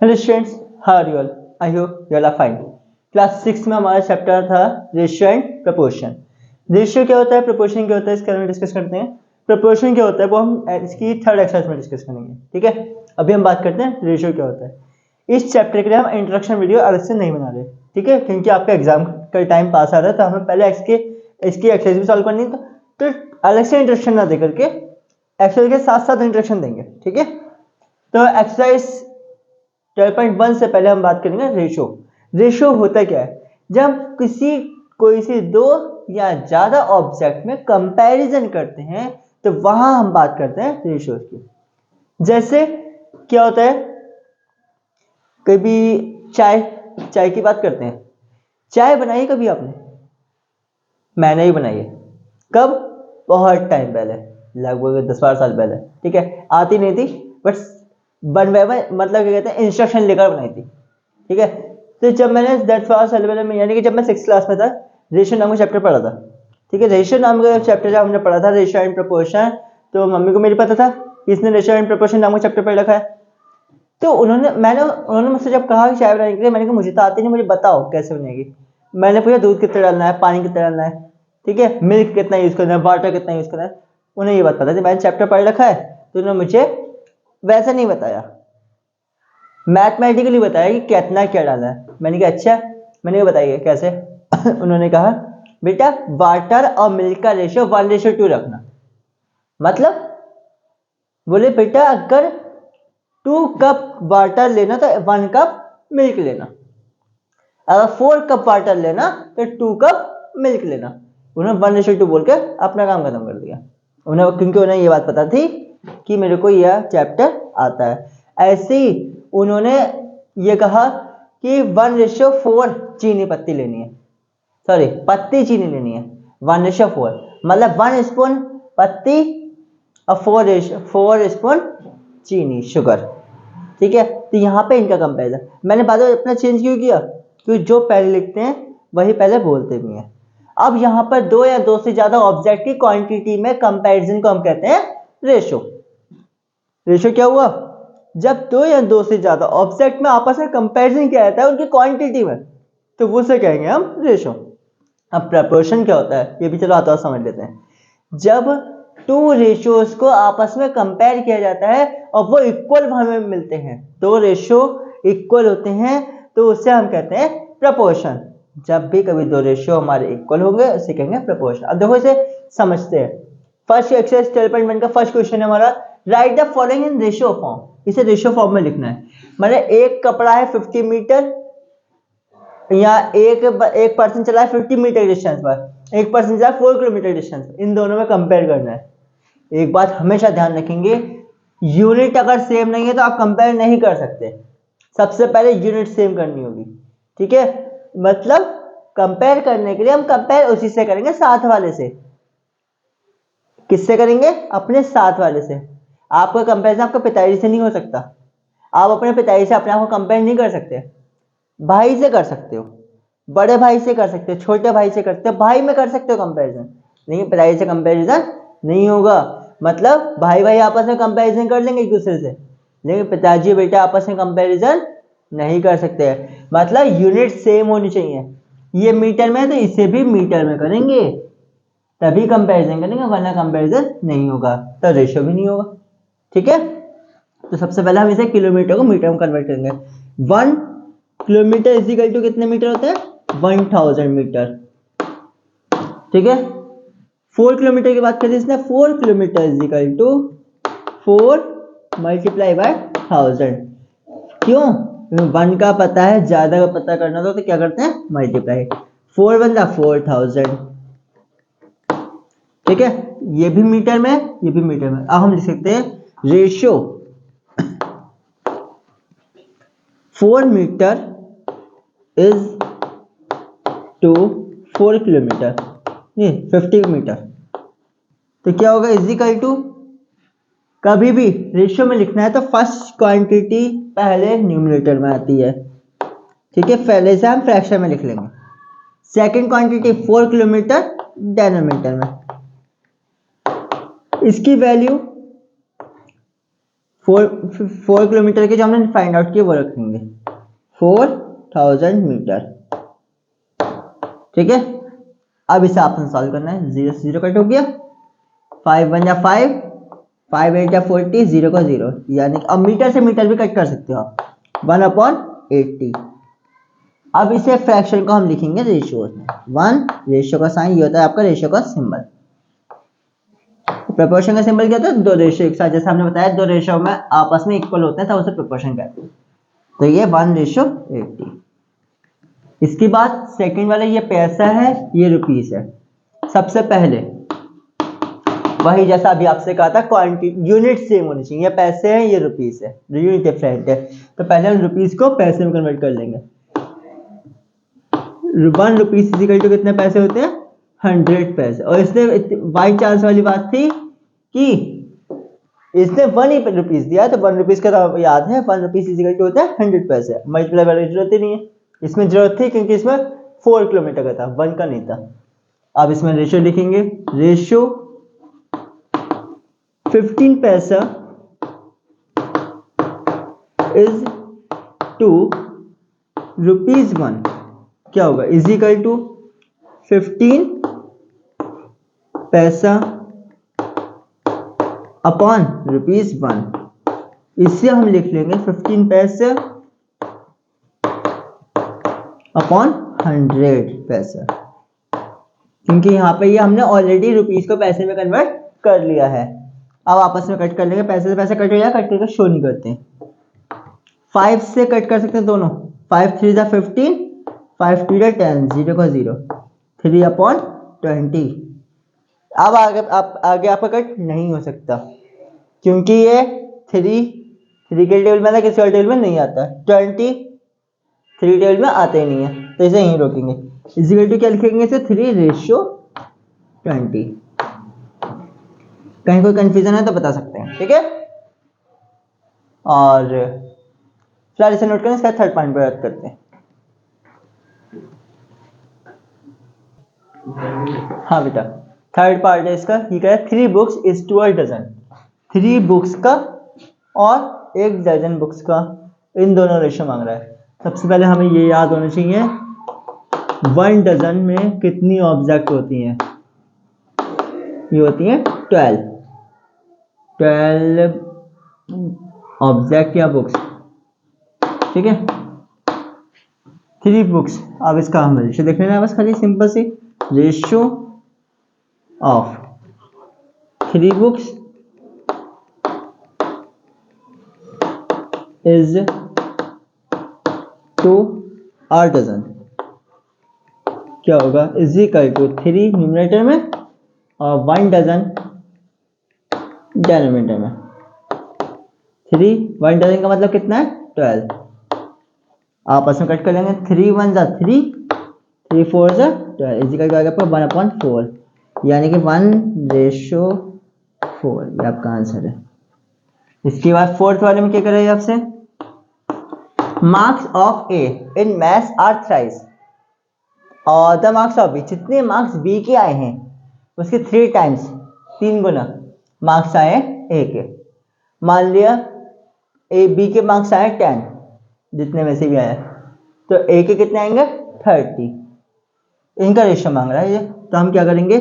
Hello students, how are you all? I hope you all are fine. Class 6 में हमारा chapter था ratio and proportion. Ratio क्या होता है, प्रपोर्शन क्या होता है, इसके बारे में डिस्कस करते हैं। प्रपोर्शन क्या होता है वो हम इसकी थर्ड एक्सरसाइज में डिस्कस करेंगे। ठीक है, अभी हम बात करते हैं रेशियो क्या होता है। इस चैप्टर के लिए हम इंट्रोडक्शन वीडियो अलग से नहीं बना रहे, ठीक है, क्योंकि आपका एग्जाम का टाइम पास आ रहा है, तो हमें पहले इसकी एक्सरसाइज भी सॉल्व करनी है, तो अलग से इंट्रोडक्शन ना दे करके एक्सरसाइज के साथ साथ इंट्रोडक्शन देंगे। ठीक है, तो एक्सरसाइज 12.1 से पहले हम बात करेंगे रेशो। रेशो होता क्या है? जब कोई सी दो या ज्यादा ऑब्जेक्ट में कंपैरिजन करते हैं तो वहां हम बात करते हैं रेशो की। जैसे क्या होता है, कभी चाय चाय की बात करते हैं। चाय बनाई कभी आपने? मैंने ही बनाई है। कब? बहुत टाइम पहले, लगभग 10-12 साल पहले। ठीक है, आती नहीं थी, बट मतलब क्या कहते हैं, इंस्ट्रक्शन लेकर बनाई थी। ठीक है, तो जब मैंने 10-12 साल पहले यानी कि जब मैं 6th क्लास में था, रेशियो नाम का चैप्टर पढ़ा था। ठीक है, रेशियो नाम का चैप्टर जब हमने पढ़ा था, रेशियो एंड प्रोपोर्शन, तो मम्मी को मेरी पता था कि इसने रेशियो एंड प्रोपोर्शन नाम का चैप्टर पढ़ रखा है। तो उन्होंने मुझसे जब कहा कि चाय बनाने के लिए, मैंने कहा मुझे तो आती नहीं, मुझे बताओ कैसे बनेगी। मैंने पूछा दूध कितना डालना है, पानी कितना डालना है, ठीक है, मिल्क कितना यूज करना है, वाटर कितना यूज करना है। उन्हें ये बात पता थी, मैंने चैप्टर पढ़ रखा है, तो उन्होंने मुझे वैसा नहीं बताया, मैथमेटिकली बताया कि कितना क्या डालना है। मैंने कहा अच्छा, मैंने कहा बताइए कैसे। उन्होंने कहा बेटा वाटर और मिल्क का रेशियो 1:2 रखना। मतलब बोले बेटा अगर 2 कप वाटर लेना तो 1 कप मिल्क लेना, अगर 4 कप वाटर लेना तो 2 कप मिल्क लेना। उन्होंने 1:2 बोल के अपना काम खत्म कर दिया। क्योंकि उन्हें ये बात पता थी कि मेरे को यह चैप्टर आता है। ऐसे ही उन्होंने ये कहा कि 1:4 चीनी पत्ती लेनी है, सॉरी पत्ती चीनी लेनी है। 1:4 मतलब 1 स्पून पत्ती और 4 स्पून चीनी, शुगर। ठीक है, तो यहाँ पे इनका कंपेरिजन मैंने बाद में अपना चेंज क्यों किया, क्योंकि जो पहले लिखते हैं वही पहले बोलते भी हैं। अब यहाँ पर दो या दो से ज्यादा ऑब्जेक्ट की क्वांटिटी में कंपैरिजन को हम कहते हैं रेशो। रेशो क्या हुआ? जब दो या दो से ज्यादा ऑब्जेक्ट में आपस में कंपैरिजन किया जाता है उनकी क्वांटिटी में, तो वो से कहेंगे हम रेशो। अब प्रपोर्शन क्या होता है ये भी चलो आता समझ लेते हैं। जब टू रेशियोज को आपस में कंपेयर किया जाता है और वो इक्वल हमें मिलते हैं, दो रेशियो इक्वल होते हैं, तो उससे हम कहते हैं प्रपोर्शन। जब भी कभी दो रेशियो हमारे इक्वल होंगे उसे कहेंगे प्रपोर्शन। अब देखो इसे समझते हैं। फर्स्ट एक्सरसाइज 12.1 का फर्स्ट क्वेश्चन है हमारा, right the following in ratio form. इसे रेशियो फॉर्म में लिखना है। मतलब एक कपड़ा है 50 मीटर, या एक पर्सन चला है 50 मीटर डिस्टेंस पर, एक पर्सन चला 4 किलोमीटर डिस्टेंस पर, इन दोनों में कंपेयर करना है। एक बात हमेशा ध्यान रखेंगे, यूनिट अगर सेम नहीं है तो आप कंपेयर नहीं कर सकते। सबसे पहले यूनिट सेम करनी होगी। ठीक है, मतलब कंपेयर करने के लिए हम कंपेयर उसी से करेंगे, साथ वाले से। किससे करेंगे? अपने साथ वाले से। आपका कंपेरिजन आपके पिताजी से नहीं हो सकता। आप अपने पिताजी से अपने आप को कंपेयर नहीं कर सकते। भाई से कर सकते हो, बड़े भाई से कर सकते हो, छोटे भाई से कर सकते हो, भाई में कर सकते हो कंपैरिजन, लेकिन पिताजी से कंपैरिजन नहीं होगा। मतलब भाई भाई आपस में कंपैरिजन कर लेंगे एक दूसरे से, लेकिन पिताजी बेटा आपस में कंपैरिजन नहीं कर सकते। मतलब यूनिट सेम होनी चाहिए। ये मीटर में है तो इसे भी मीटर में करेंगे, तभी कंपैरिजन करेंगे, वरना कंपैरिजन नहीं होगा तो रेशियो भी नहीं होगा। ठीक है, तो सबसे पहले हम इसे किलोमीटर को मीटर में कन्वर्ट करेंगे। 1 किलोमीटर इज इक्वल टू कितने मीटर होते हैं? 1000 मीटर। ठीक है, 4 किलोमीटर की बात करें इसने, 4 kilometre is equal to 4 multiply by 1000। क्यों? 1 का पता है, ज्यादा का पता करना तो क्या करते हैं? मल्टीप्लाई। 4 बनता 4000। ठीक है, ये भी मीटर में, ये भी मीटर में। अब हम लिख सकते हैं ratio 4 metre is to 4 kilometre, नहीं 50 मीटर। तो क्या होगा? इजिकल टू, कभी भी रेशियो में लिखना है तो फर्स्ट क्वांटिटी पहले न्यूमरेटर में आती है। ठीक है, पहले से हम फ्रैक्शन में लिख लेंगे। सेकंड क्वांटिटी 4 किलोमीटर डिनोमिनेटर में, इसकी वैल्यू 4 किलोमीटर के जो हमने फाइंड आउट किए वो रखेंगे 4000 मीटर। ठीक है, अब इसे आपने सॉल्व करना है। 0 से 0 कट हो गया, 5 1 या 5, 5 8 या 40, 0 का 0, यानी अब मीटर से मीटर भी कट कर सकते हो आप, 1/80। अब इसे फ्रैक्शन को हम लिखेंगे रेशियोज में। 1 रेशियो का साइन, ये होता है आपका रेशियो का सिंबल। प्रोपोर्शन का सिंबल क्या होता है? 2 रेशियो एक साथ, जैसे हमने बताया 2 रेशियो में आपस में इक्वल होते हैं तो उसे प्रोपोर्शन कहते हैं। तो ये 1/80। इसके बाद सेकंड वाला, ये पैसा है, ये रुपीस है। सबसे पहले वही जैसा अभी आपसे कहा था, क्वांटिटी यूनिट सेम होनी चाहिए। ये पैसे हैं, ये रुपीस है, यूनिट डिफरेंट है। तो पहले हम रुपीस को पैसे में कन्वर्ट कर लेंगे। 1 रुपीस इक्वल टू कितने पैसे होते हैं? 100 पैसे। और इसने बाई चांस वाली बात थी कि इसने 1 ही रुपीस दिया, तो 1 रुपीस का तो याद है 1 रुपीस इक्वल टू होता है 100 पैसे। मल्टीप्लाई करने की जरूरत ही नहीं है, इसमें जरूरत थी क्योंकि इसमें 4 किलोमीटर का था, 1 का नहीं था। अब इसमें रेशियो लिखेंगे, रेशियो 15 पैसा इज टू ₹1 क्या होगा? इज इक्वल टू 15 पैसा अपॉन ₹1। इससे हम लिख लेंगे 15 पैसे अपॉन 100 पैसा, क्योंकि यहाँ पे ये हमने ऑलरेडी रुपीस को पैसे में कन्वर्ट कर लिया है। अब आपस में कट कर लेंगे, पैसे से पैसे कट हो जाएगा, कट करके शो नहीं करते हैं। 5 से कट कर सकते हैं दोनों, 5 3 15, 5 2 10, 0 का 0, 3/20। अब आगे आपका कट नहीं हो सकता, क्योंकि ये 3 के टेबल में आता है, किसी और टेबल में नहीं आता। 20 3 टेबल में आते ही नहीं है, तो इसे यहीं रोकेंगे। इक्वल टू क्या लिखेंगे इसे? 3/20। कहीं कोई कंफ्यूजन है तो बता सकते हैं, ठीक है। और फिलहाल इसे नोट करें, इसका थर्ड पॉइंट पर बात करते हैं। हाँ बेटा, थर्ड पार्ट है इसका, ये कह रहा है 3 books is to a dozen. 3 books का और 1 डजन बुक्स का, इन दोनों रेशियो मांग रहा है। सबसे पहले हमें ये याद होना चाहिए 1 डजन में कितनी ऑब्जेक्ट होती हैं? ये होती हैं 12 ऑब्जेक्ट या बुक्स, ठीक है। 3 बुक्स, अब इसका हम रेशियो देख लेना बस, खाली सिंपल सी ratio of 3 books is to a dozen. क्या होगा? इज इक्वल टू 3 न्यूमरेटर में और 1 डजन डिनोमिनेटर में। 1 डजन का मतलब कितना है? 12। आपस में कट कर लेंगे, 3 1 जा 3, 3 4 जा 12, इज इक्वल टू आ गया आपका 1/4, यानी कि 1/4। ये आपका आंसर है। इसके बाद फोर्थ वाले में क्या कर रहे हैं आपसे? Marks of A in maths are thrice और द मार्क्स ऑफ बी, जितने मार्क्स बी के आए हैं उसके 3 टाइम्स, 3 गुना मार्क्स आए ए के। मान लिया ए बी के मार्क्स आए 10, जितने में से भी आया, तो ए के कितने आएंगे? 30। इनका रेशियो मांग रहा है ये, तो हम क्या करेंगे?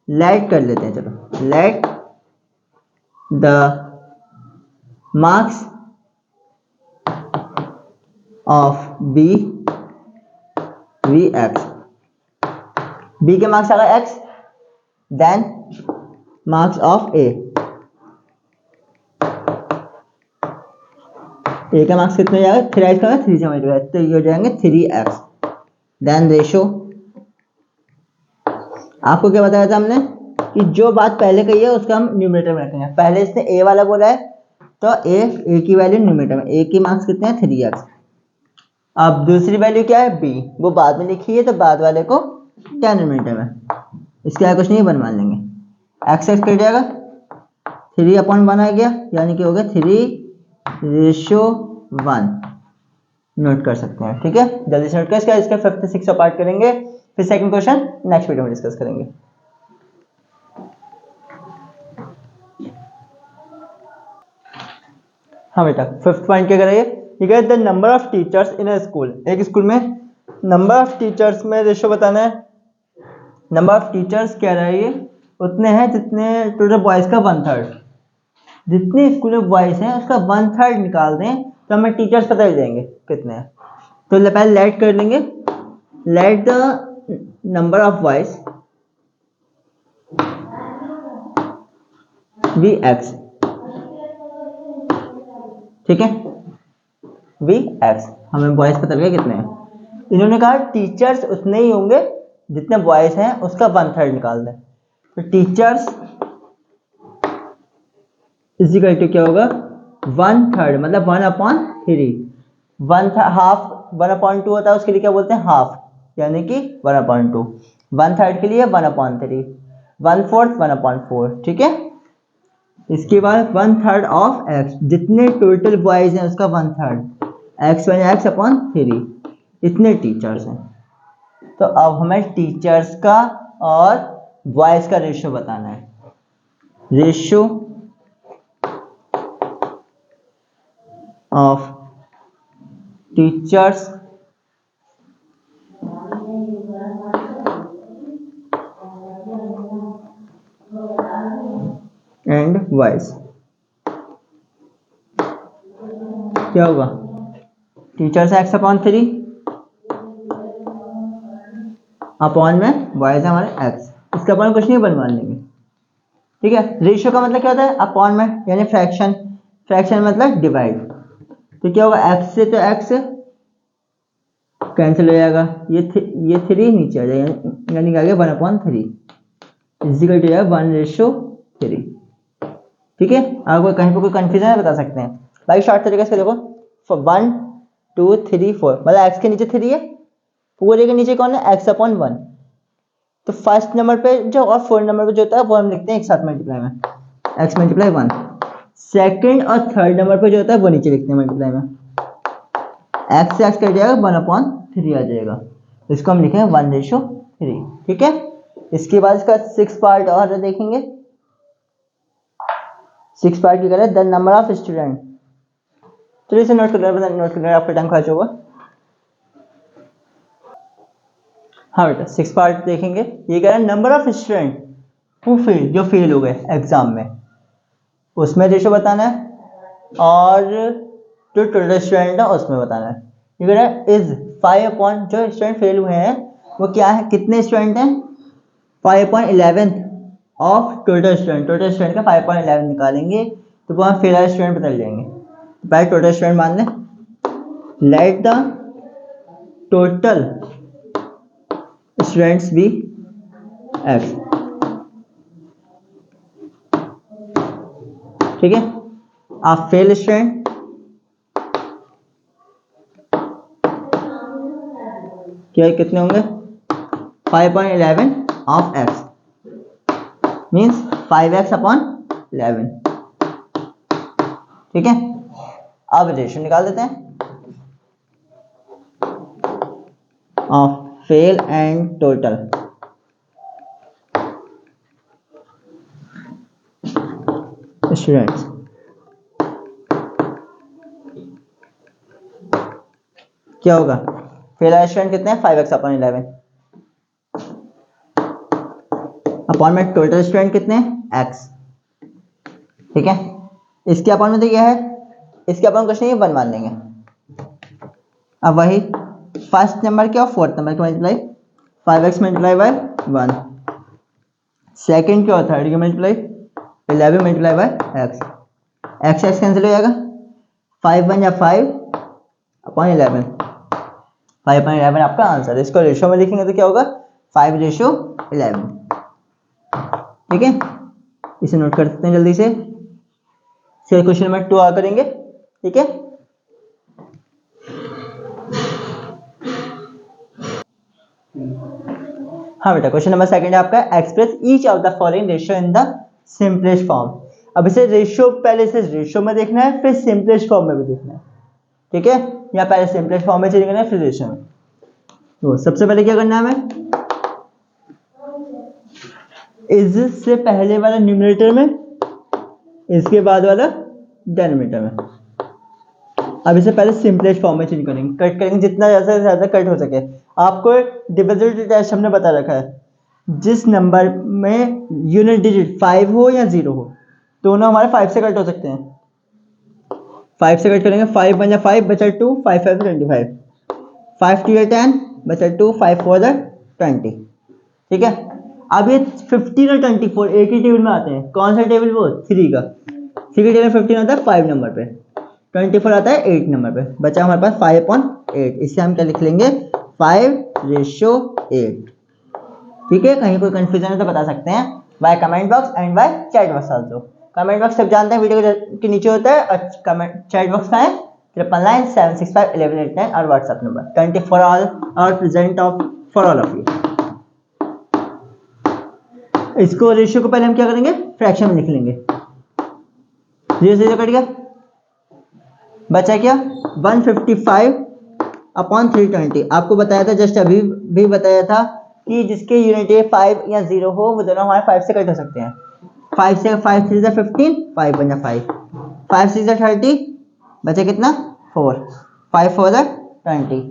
लेट कर लेते हैं, चलो let the marks of B be x. B के मार्क्स आ गए x, then marks of A के मार्क्स कितने हो जाएगा? 3 का 3 से मल्टीप्लाई, तो ये हो जाएंगे 3x। देन रेशो, आपको क्या बताया था हमने कि जो बात पहले कही है उसका हम न्यूमरेटर में रखेंगे। पहले इसने a वाला बोला है तो a की वैल्यू न्यूमरेटर में, a की मार्क्स कितने हैं? 3x। अब दूसरी वैल्यू क्या है? b, वो बाद में लिखी है तो बाद वाले को न्यूमरेटर में, इसके आगे कुछ नहीं बन मान लेंगे। x कट जाएगा, 3/1 आ गया, यानी कि हो गया 3/1। नोट कर सकते हैं, ठीक है। जल्दी से नोट कर, इसका 5th 6th पार्ट करेंगे, फिर सेकंड क्वेश्चन नेक्स्ट वीडियो में डिस्कस करेंगे। हाँ बेटा, फिफ्थ पॉइंट क्या करेंगे, ये कह the number of teachers in a school, एक स्कूल में नंबर ऑफ टीचर्स में रेशो बताना है। नंबर ऑफ टीचर्स क्या रहा है, ये उतने हैं जितने टोटल बॉयज का 1/3, जितने स्कूल में बॉयज हैं उसका 1/3 निकाल दें तो हमें टीचर्स पता चल जाएंगे कितने हैं। तो पहले लेट कर लेंगे, let the number of boys be x, ठीक है, वी एक्स, हमें बॉयज पता लगा कितने हैं। इन्होंने कहा टीचर्स उतने ही होंगे जितने बॉयज हैं उसका 1/3 निकाल दें। तो टीचर्स इज इक्वल टू क्या होगा, 1/3 मतलब 1/3, हाफ 1/2 होता है, उसके लिए क्या बोलते हैं हाफ, यानी कि 1/2, 1/3 के लिए 1/3, 1/4 1/4, ठीक है। इसके बाद 1/3 ऑफ एक्स, जितने टोटल बॉयज हैं उसका 1/3, एक्स वन एक्स अपॉन 3, इतने टीचर्स हैं। तो अब हमें टीचर्स का और बॉयज का रेशियो बताना है। Ratio of teachers and boys क्या होगा, टीचर्स एक्स अपॉन 3 अपॉन में बॉयज हमारे एक्स, इसका अपन कुछ नहीं बनवा लेंगे, ठीक है। रेशियो का मतलब क्या होता है, अपॉन में यानी फ्रैक्शन, फ्रैक्शन मतलब डिवाइड। तो क्या होगा, एक्स से तो एक्स कैंसिल हो जाएगा, ये 3 नीचे आ जाएगा, यानी आ गया 1/3 इजिकल टू 1/3, ठीक है। आपको कहीं पर कोई कंफ्यूजन है बता सकते हैं भाई, शॉर्ट तरीके से देखो, 1 2 3 4 मतलब एक्स के नीचे 3 है, पूरे के नीचे कौन है, एक्स अपॉन 1। तो फर्स्ट नंबर पे जो और फोर्थ नंबर पे जो होता है वो हम लिखते हैं एक साथ मल्टीप्लाई में, एक्स मल्टीप्लाई 1। सेकंड और थर्ड नंबर पे जो होता है वो नीचे लिखते हैं मल्टीप्लाई में, एक्स से एक्स कट जाएगा 1/3 आ जाएगा, इसको हम लिखेंगे 1/3, ठीक है। इसके बाद इसका 6 पार्ट और देखेंगे, 6 पार्ट की करें, द नंबर ऑफ स्टूडेंट, तो इसे नोट कर आपका टाइम खर्च होगा। हाँ बेटा 6 पार्ट देखेंगे, ये कह रहा है number of student who fail, जो फेल हो गए एग्जाम में, उसमें रेशो बताना है, और जो टोटल स्टूडेंट है उसमें बताना है। ये कह रहा है इज 5 अपॉन, जो स्टूडेंट फेल हुए हैं वो क्या है, कितने स्टूडेंट हैं, 5/11 of total student, total student का 5/11 निकालेंगे तो वहाँ फेल वाले स्टूडेंट बदल जाएंगे। तो पहले टोटल स्टूडेंट मान लें, let the total students be x, ठीक है। आप फेल स्टूडेंट क्या कितने होंगे, 5/11 of x means 5x upon 11, ठीक है। अब रेशियो निकाल देते हैं of fail and total students, क्या होगा, फेल वाले स्टूडेंट कितने हैं, 5x अपॉन 11 अपॉन में टोटल स्टूडेंट कितने हैं, x, ठीक है। इसके अपॉन में तो क्या है, इसके अपॉन कुछ नहीं है, 1 मान लेंगे। अब वही फर्स्ट नंबर के और फोर्थ नंबर के multiply, 5x multiply by 1, second के और थर्ड के multiply 11 multiply by x, x cancel हो जाएगा, 5 1 या 5 अपॉन 11, 5/11 आपका आंसर। इसको रेशियो में लिखेंगे तो क्या होगा, 5/11, ठीक है। इसे नोट कर सकते हैं जल्दी से। फिर क्वेश्चन नंबर 2 आ करेंगे, ठीक है। हाँ बेटा क्वेश्चन नंबर 2 है आपका, express each of the following ratio in the simplest form. अब इसे रेशियो, पहले इसे रेशियो में देखना है फिर सिंपलेस्ट फॉर्म में भी देखना है, ठीक है। या पहले सिंपलेस्ट फॉर्म में चेंज करना है फिर रेशियो में। तो सबसे पहले क्या करना है हमें, इज से पहले वाला न्यूमरेटर में, इसके बाद वाला डिनोमिनेटर में, अब इसे पहले सिंपलेस्ट फॉर्म में चेंज करेंगे, कट करेंगे जितना ज़्यादा से ज़्यादा कट हो सके। आपको डिविजिबिलिटी टेस्ट हमने बता रखा है, जिस नंबर में यूनिट डिजिट 5 हो या 0 हो, दोनों हमारे 5 से कट हो सकते हैं। 5 से कट करेंगे, 5 बन जा 5 बचा 2, 5 5 25, 5 2 10 बचा 2, 5 4 20। ठीक है, अब ये 15 और 24 एक ही टेबल में आते हैं। कौन सा टेबल? वो 3 का। 3 के टेबल 15 आता है 5 नंबर पे, 24 आता है 8 नंबर पे। बचा हमारे पास 5/8। इससे हम क्या लिख लेंगे? 5:8। ठीक है, कहीं कोई कंफ्यूजन है तो बता सकते हैं by comment box and by chat box also. Comment box सब जानते हैं वीडियो के नीचे होता है, और कमेंट चैट बॉक्स का है 99976511189 और व्हाट्सएप नंबर 24 ऑल और present of for all of you. इसको रेशियो को पहले हम क्या करेंगे? फ्रैक्शन में लिख लेंगे। 0 से 0 कट गया, बचा क्या? 155/320। आपको बताया था, जस्ट अभी भी बताया था कि जिसके यूनिट 5 या 0 हो वो दोनों हमारे 5 से कट हो सकते हैं। 5 से 5 3 15, 5 बन जा 5, 5 6 30, बचा कितना? 4, 5 4 20।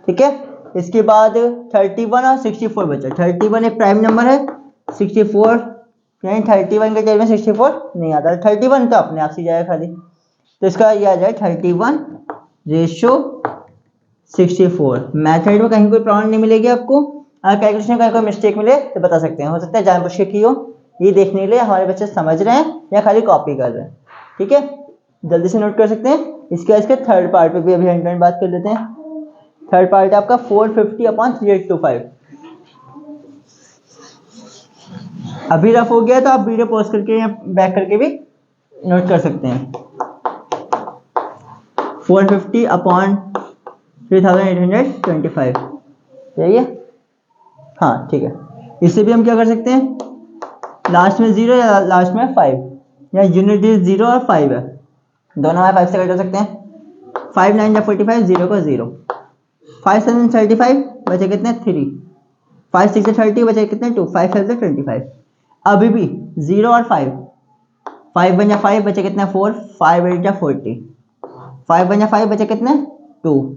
ठीक है, इसके बाद 31 और 64 बचा। 31 एक प्राइम नंबर है, 64 यानी 31 के टेबल में 64 नहीं आता। 31 तो अपने आप से जाएगा खाली, तो इसका ये आ जाए 31:64। मैथड में कहीं कोई प्रॉब्लम नहीं मिलेगी आपको। अगर कैलकुलेशन में कहीं कोई मिस्टेक मिले तो बता सकते हैं, हो सकता है जानबूझ के की हो। ये देखने के लिए हमारे बच्चे समझ रहे हैं या खाली कॉपी कर रहे हैं। ठीक है, जल्दी से नोट कर सकते हैं। इसके बाद इसके थर्ड पार्ट पे भी अभी हैंड बात कर लेते हैं। थर्ड पार्ट है आपका 450/3825। अभी रफ हो गया तो आप वीडियो पॉज करके या बैक करके भी नोट कर सकते हैं। 450/3825, सही है? हाँ ठीक है। इससे भी हम क्या कर सकते हैं? लास्ट में 0 या लास्ट में 5, या यूनिट डिजिट 0 और 5 है, दोनों हमारे 5 से कट हो सकते हैं। 5 9 या 45, 0 को 0, 5 7 35, बचे कितने? 3, 5 6 30, बचे कितने? 2, 5 5 25। अभी भी 0 और 5, 5 बन जा 5, बचे कितने? 4, 5 8 या 40, 5 बन जा 5, बचे कितने? 2,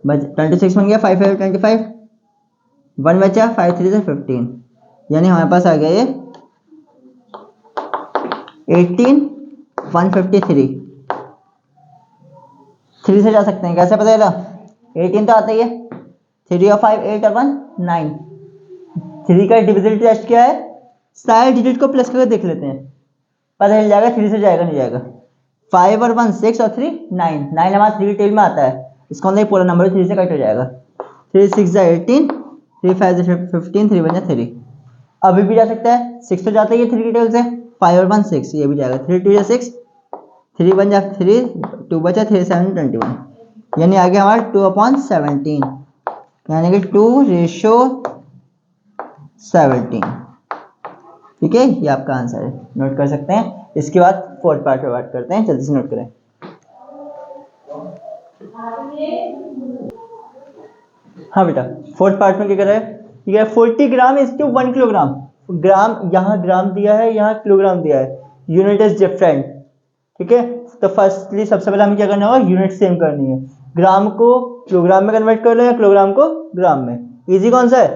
26 बन गया, 5 5 25, 1 बचा, 5 3 15, यानी हमारे पास आ गया ये 18/153। 3 से जा सकते हैं, कैसे पता चला? 18 तो आता ही है, 3 और 5 8 और 1 9। 3 का डिविजिबिलिटी टेस्ट क्या है? सारे डिजिट को प्लस करके देख लेते हैं, पता चल जाएगा 3 से जाएगा नहीं जाएगा। 5 और 1 6 और 3 9, 9 हमारा 3 टेल में आता है, इसका मतलब पूरा नंबर 3 से कट हो जाएगा। 3 6 18, 3 5 15, 3 बन 3। अभी भी जा सकता है, 6 तो जाता ही है 3 की टेबल से, 5 और 1 6, ये भी जाएगा। 3 2 6, 3 बन जा 3, 2 बचा, 3 7 21, यानी आ गया हमारा 2/17, यानी कि 2:17। ठीक है, ये आपका आंसर है, नोट कर सकते हैं। इसके बाद फोर्थ पार्ट पे बात करते हैं, जल्दी से नोट करें। हाँ बेटा, फोर्थ पार्ट में क्या कर रहा है? ठीक है, 40 ग्राम इज टू 1 किलोग्राम। ग्राम, यहाँ ग्राम दिया है, यहाँ किलोग्राम दिया है, यूनिट इज डिफरेंट। ठीक है, तो फर्स्टली सबसे पहले हमें क्या करना होगा? यूनिट सेम करनी है। ग्राम को किलोग्राम में कन्वर्ट कर लो या किलोग्राम को ग्राम में। इजी कौन सा है?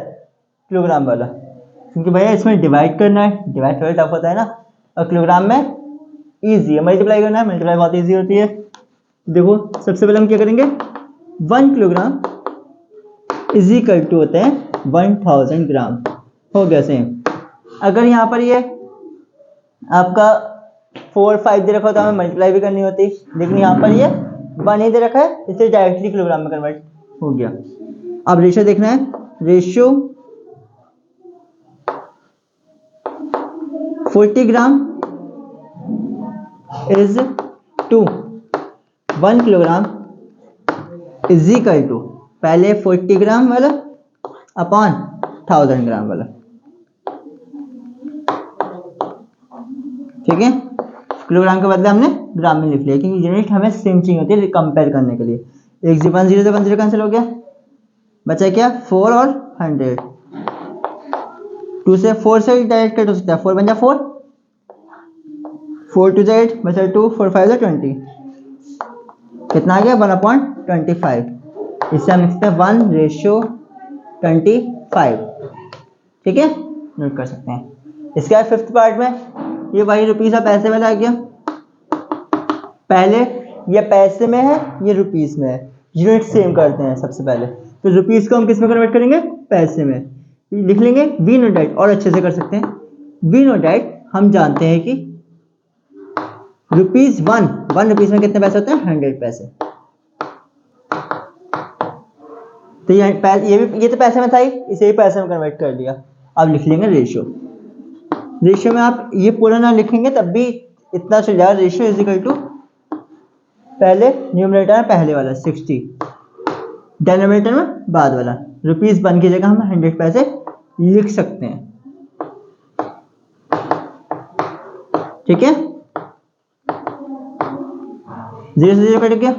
किलोग्राम वाला, क्योंकि भैया इसमें डिवाइड करना है, डिवाइड थोड़ा टफ होता है ना, और किलोग्राम में इजी है। मल्टीप्लाई करना है, मल्टीप्लाई बहुत इजी होती है। देखो सबसे पहले हम क्या करेंगे? 1 किलोग्राम इज इक्वल टू होते हैं 1000 ग्राम। हो गया सेम। अगर यहाँ पर ये आपका 4 5 दे रखा होता हमें मल्टीप्लाई भी करनी होती, लेकिन यहाँ पर ये 1 ही दे रखा है, इसे डायरेक्टली किलोग्राम में कन्वर्ट हो गया। अब रेशियो देखना है, ratio 40 gram is to 1 kilogram is equal to, पहले 40 ग्राम वाला अपॉन 1000 ग्राम वाला। ठीक है, किलोग्राम के बदले हमने ग्राम में लिख लिया, क्योंकि यूनिट हमें सेम चाहिए होती है कंपेयर करने के लिए। एक 1 0 से 1 0 कैंसिल हो गया, बचा क्या? 4 और 100। 2 से 4 से डायरेक्ट कट हो सकता है, 4 बन जा 4, 4 2 8, बचा 2, 4 5 20। कितना आ गया 1/25। इससे हम लिखते हैं 1/25। ठीक है, नोट कर सकते हैं। इसके बाद फिफ्थ पार्ट में ये वही रुपीस और पैसे वाला आ गया। पहले ये पैसे में है, ये रुपीस में है, यूनिट सेम करते हैं सबसे पहले। तो रुपीस को हम किस में कन्वर्ट करेंगे, पैसे में। लिख लेंगे वी नो डैट, और अच्छे से कर सकते हैं। वी नो डैट हम जानते हैं कि रुपीस वन रुपीस में कितने पैसे होते हैं, 100 पैसे। तो ये तो पैसे में था ही, इसे ही पैसे में कन्वर्ट कर दिया। अब लिख लेंगे रेशियो। रेशियो में आप ये पूरा ना लिखेंगे तब भी इतना चल जाएगा। रेशियो इज इक्वल टू, पहले न्यूमरेटर में पहले वाला 60, डिनोमिनेटर में बाद वाला। रुपीस 1 की जगह हम 100 पैसे लिख सकते हैं। ठीक है, 0 से 0 कट गया,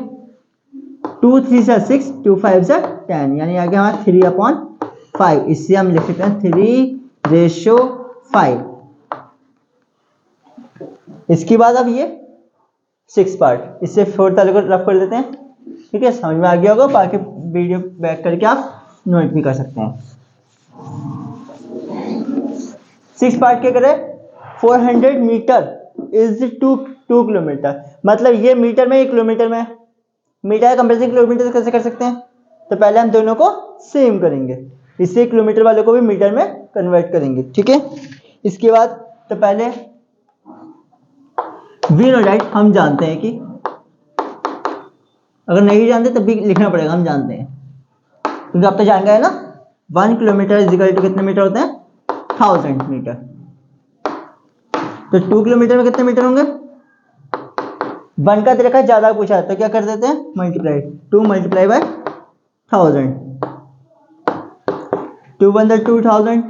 2 3 से 6, 2 5 से 10, यानी आ गया हमारा 3/5। इससे हम लिख सकते हैं 3/5। इसके बाद अब ये 6 पार्ट, इससे 4 ताले को रफ कर देते हैं। ठीक है, समझ में आ गया होगा। बाकी वीडियो बैक करके आप नोट भी कर सकते हैं। 6 पार्ट क्या करें, 400 मीटर इज 2 किलोमीटर। मतलब ये मीटर में, 1 किलोमीटर में, मीटर कंपेरिजन किलोमीटर कैसे कर सकते हैं, तो पहले हम दोनों को सेम करेंगे। इससे किलोमीटर वाले को भी मीटर में कन्वर्ट करेंगे। ठीक है, इसके बाद तो पहले वी नो डैट हम जानते हैं कि, अगर नहीं जानते तब भी लिखना पड़ेगा, हम जानते हैं क्योंकि आप तो जान गए ना। 1 किलोमीटर इज इक्वल टू कितने मीटर होते हैं, 1000 मीटर। तो 2 किलोमीटर में कितने मीटर होंगे, 1 का तरीका ज्यादा पूछा है तो क्या कर देते हैं, मल्टीप्लाई, 2 मल्टीप्लाई बाय 1000, 2 1 2000।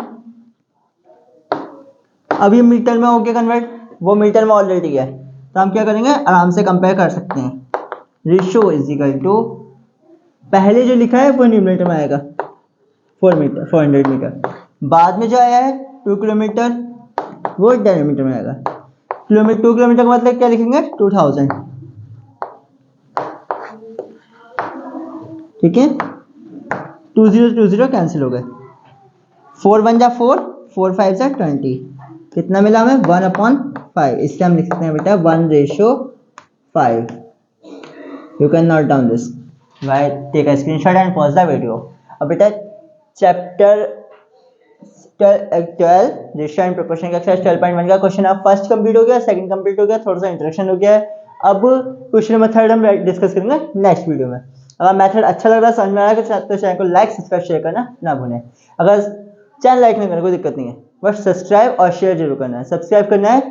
अब ये मीटर में हो गया कन्वर्ट, वो मीटर में ऑलरेडी है, तो हम क्या करेंगे, आराम से कंपेयर कर सकते हैं। रेशियो इज इक्वल टू, पहले जो लिखा है वो न्यूमरेटर में आएगा 400 मीटर, बाद में जो आया है 2 किलोमीटर वो डिनोमिनेटर में आएगा। 2 किलोमीटर का मतलब क्या लिखेंगे, 2000। ठीक है, 20 कैंसिल हो गए, 4 1 जा 4, 4 5 जा 20, कितना मिला हमें 1/5। इससे हम लिख सकते हैं बेटा 1/5। You can note down this, take a screenshot and pause the video. अब बेटा चैप्टर 12 रेशियो एंड प्रोपोर्शन का एक्सरसाइज 12.1 का क्वेश्चन अब फर्स्ट कंप्लीट हो गया, सेकंड कंप्लीट हो गया, थोड़ा सा इंट्रोडक्शन हो गया है। अब क्वेश्चन नंबर 3 हम डिस्कस करेंगे नेक्स्ट वीडियो में। अगर मेथड अच्छा लग रहा है, समझ में आ रहा है तो चैनल को लाइक सब्सक्राइब शेयर करना ना भूलें। अगर चैनल लाइक नहीं करना कोई दिक्कत नहीं है, बस सब्सक्राइब और शेयर जरूर करना है। सब्सक्राइब करना है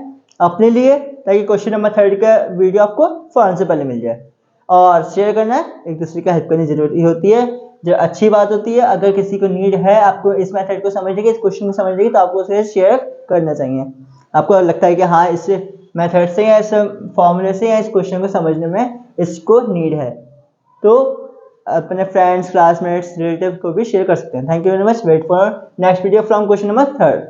अपने लिए ताकि क्वेश्चन नंबर 3 का वीडियो आपको फौरन से पहले मिल जाए, और शेयर करना है, एक दूसरे का हेल्प करनी जरूरी होती है, जो अच्छी बात होती है। अगर किसी को नीड है आपको इस मेथड को समझने की, इस क्वेश्चन को समझने की, तो आपको उसे शेयर करना चाहिए। आपको लगता है कि हाँ इस मेथड से या इस फॉर्मूले से या इस क्वेश्चन को समझने में इसको नीड है, तो अपने फ्रेंड्स, क्लासमेट्स, रिलेटिव को भी शेयर कर सकते हैं। Thank you very much. Wait for next video from question number 3।